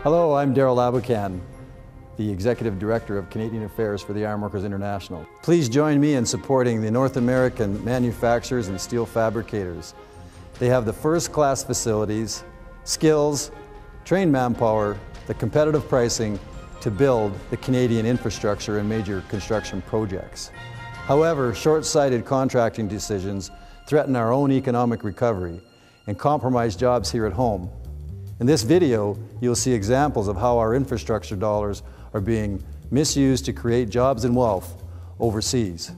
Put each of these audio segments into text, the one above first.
Hello, I'm Darrell LaBoucan, the Executive Director of Canadian Affairs for the Ironworkers International. Please join me in supporting the North American manufacturers and steel fabricators. They have the first-class facilities, skills, trained manpower, the competitive pricing to build the Canadian infrastructure and major construction projects. However, short-sighted contracting decisions threaten our own economic recovery and compromise jobs here at home. In this video, you'll see examples of how our infrastructure dollars are being misused to create jobs and wealth overseas.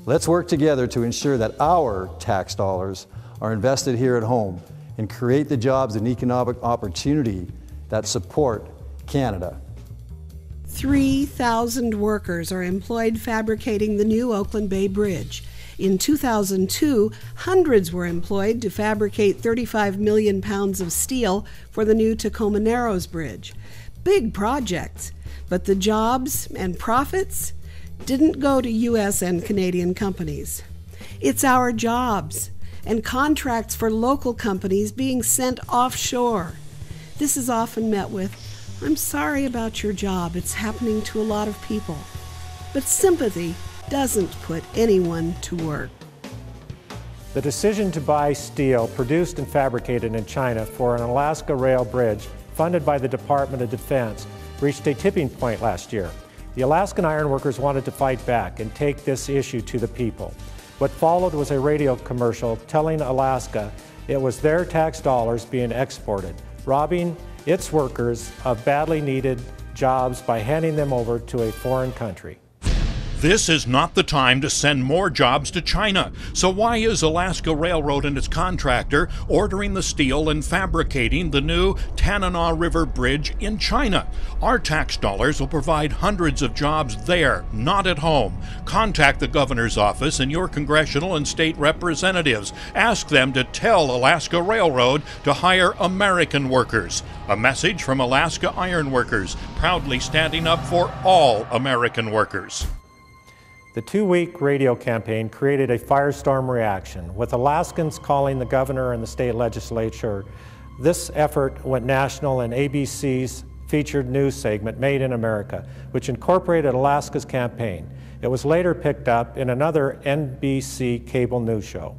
Let's work together to ensure that our tax dollars are invested here at home and create the jobs and economic opportunity that support Canada. 3,000 workers are employed fabricating the new Oakland Bay Bridge. In 2002, hundreds were employed to fabricate 35 million pounds of steel for the new Tacoma Narrows Bridge. Big projects, but the jobs and profits didn't go to U.S. and Canadian companies. It's our jobs and contracts for local companies being sent offshore. This is often met with, "I'm sorry about your job, it's happening to a lot of people." But sympathy doesn't put anyone to work. The decision to buy steel produced and fabricated in China for an Alaska rail bridge funded by the Department of Defense reached a tipping point last year. The Alaskan ironworkers wanted to fight back and take this issue to the people. What followed was a radio commercial telling Alaska it was their tax dollars being exported, robbing its workers of badly needed jobs by handing them over to a foreign country. This is not the time to send more jobs to China. So why is Alaska Railroad and its contractor ordering the steel and fabricating the new Tanana River Bridge in China? Our tax dollars will provide hundreds of jobs there, not at home. Contact the governor's office and your congressional and state representatives. Ask them to tell Alaska Railroad to hire American workers. A message from Alaska Ironworkers, proudly standing up for all American workers. The two-week radio campaign created a firestorm reaction, with Alaskans calling the governor and the state legislature. This effort went national in ABC's featured news segment, Made in America, which incorporated Alaska's campaign. It was later picked up in another NBC cable news show.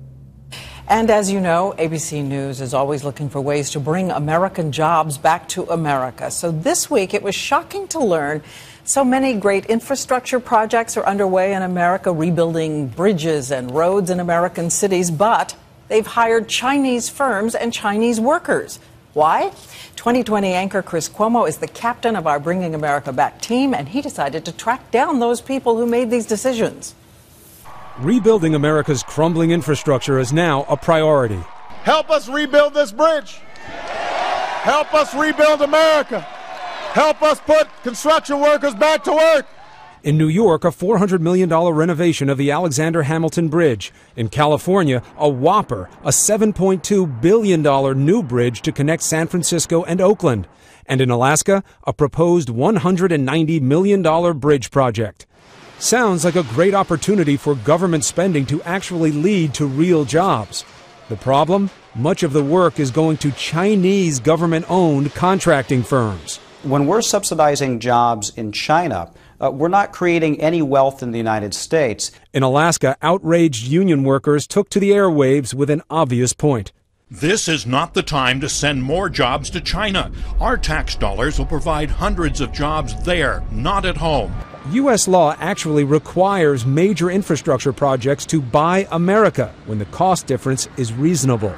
And as you know, ABC News is always looking for ways to bring American jobs back to America. So this week, it was shocking to learn so many great infrastructure projects are underway in America, rebuilding bridges and roads in American cities, but they've hired Chinese firms and Chinese workers. Why? 2020 anchor Chris Cuomo is the captain of our Bringing America Back team, and he decided to track down those people who made these decisions. Rebuilding America's crumbling infrastructure is now a priority. Help us rebuild this bridge. Help us rebuild America. Help us put construction workers back to work. In New York, a $400 million renovation of the Alexander Hamilton Bridge. In California, a whopper, a $7.2 billion new bridge to connect San Francisco and Oakland. And in Alaska, a proposed $190 million bridge project. Sounds like a great opportunity for government spending to actually lead to real jobs. The problem? Much of the work is going to Chinese government-owned contracting firms. When we're subsidizing jobs in China, we're not creating any wealth in the United States. In Alaska, outraged union workers took to the airwaves with an obvious point. This is not the time to send more jobs to China. Our tax dollars will provide hundreds of jobs there, not at home. U.S. law actually requires major infrastructure projects to buy America when the cost difference is reasonable.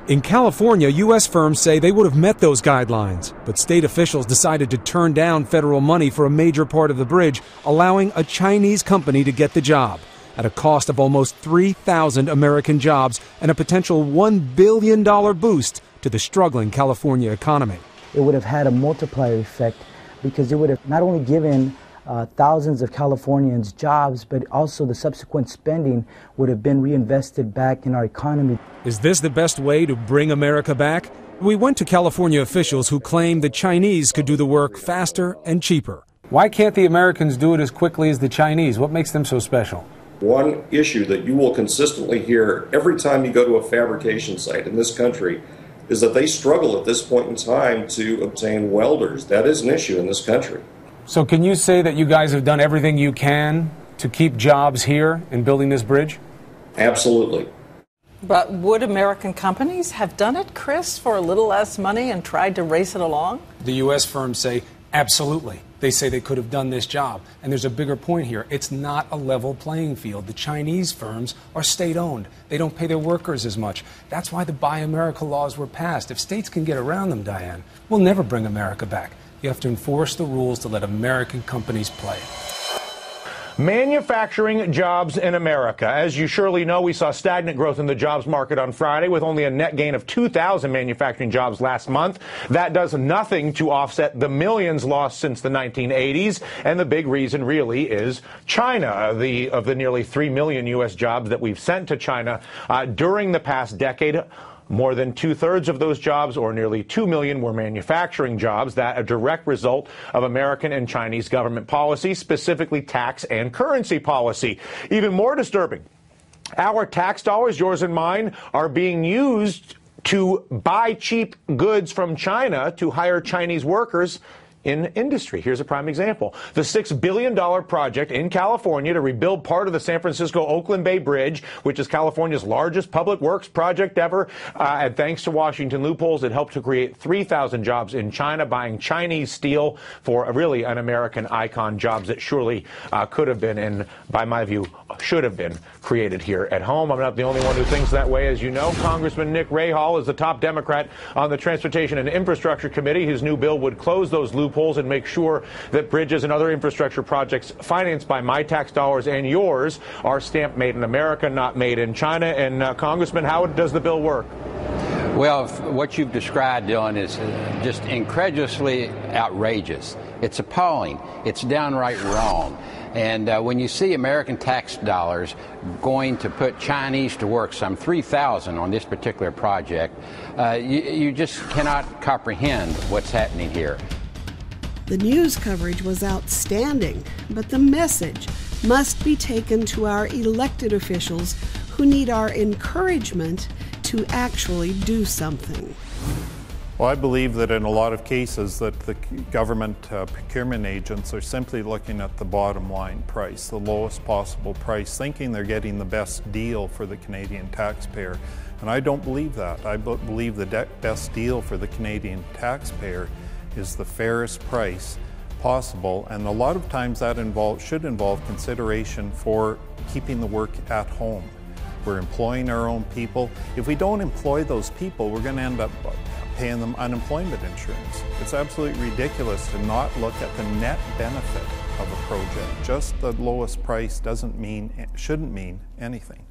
In California, U.S. firms say they would have met those guidelines, but state officials decided to turn down federal money for a major part of the bridge, allowing a Chinese company to get the job at a cost of almost 3,000 American jobs and a potential $1 billion boost to the struggling California economy. It would have had a multiplier effect because it would have not only given thousands of Californians jobs, but also the subsequent spending would have been reinvested back in our economy. Is this the best way to bring America back? We went to California officials who claim the Chinese could do the work faster and cheaper. Why can't the Americans do it as quickly as the Chinese? What makes them so special? One issue that you will consistently hear every time you go to a fabrication site in this country is that they struggle at this point in time to obtain welders. That is an issue in this country. So can you say that you guys have done everything you can to keep jobs here in building this bridge? Absolutely. But would American companies have done it, Chris, for a little less money and tried to race it along? The U.S. firms say absolutely. They say they could have done this job. And there's a bigger point here. It's not a level playing field. The Chinese firms are state-owned. They don't pay their workers as much. That's why the Buy America laws were passed. If states can get around them, Diane, we'll never bring America back. You have to enforce the rules to let American companies play. Manufacturing jobs in America. As you surely know, we saw stagnant growth in the jobs market on Friday with only a net gain of 2,000 manufacturing jobs last month. That does nothing to offset the millions lost since the 1980s. And the big reason really is China. Of the nearly 3 million U.S. jobs that we've sent to China during the past decade, more than 2/3 of those jobs, or nearly 2 million, were manufacturing jobs. That a direct result of American and Chinese government policy, specifically tax and currency policy. Even more disturbing, our tax dollars, yours and mine, are being used to buy cheap goods from China to hire Chinese workers in industry. Here's a prime example. The $6 billion project in California to rebuild part of the San Francisco-Oakland Bay Bridge, which is California's largest public works project ever. And thanks to Washington loopholes, it helped to create 3,000 jobs in China, buying Chinese steel for really an American icon, jobs that surely could have been, and by my view, should have been created here at home. I'm not the only one who thinks that way, as you know. Congressman Nick Rahal is the top Democrat on the Transportation and Infrastructure Committee. His new bill would close those loopholes and make sure that bridges and other infrastructure projects financed by my tax dollars and yours are stamped made in America, not made in China. And Congressman, how does the bill work? Well, what you've described, Dylan, is just incredulously outrageous. It's appalling. It's downright wrong. And when you see American tax dollars going to put Chinese to work, some 3,000 on this particular project, you just cannot comprehend what's happening here. The news coverage was outstanding, but the message must be taken to our elected officials who need our encouragement to actually do something. Well, I believe that in a lot of cases that the government procurement agents are simply looking at the bottom line price, the lowest possible price, thinking they're getting the best deal for the Canadian taxpayer. And I don't believe that. I believe the best deal for the Canadian taxpayer is the fairest price possible, and a lot of times that should involve consideration for keeping the work at home. We're employing our own people. If we don't employ those people, we're going to end up paying them unemployment insurance. It's absolutely ridiculous to not look at the net benefit of a project. Just the lowest price shouldn't mean anything.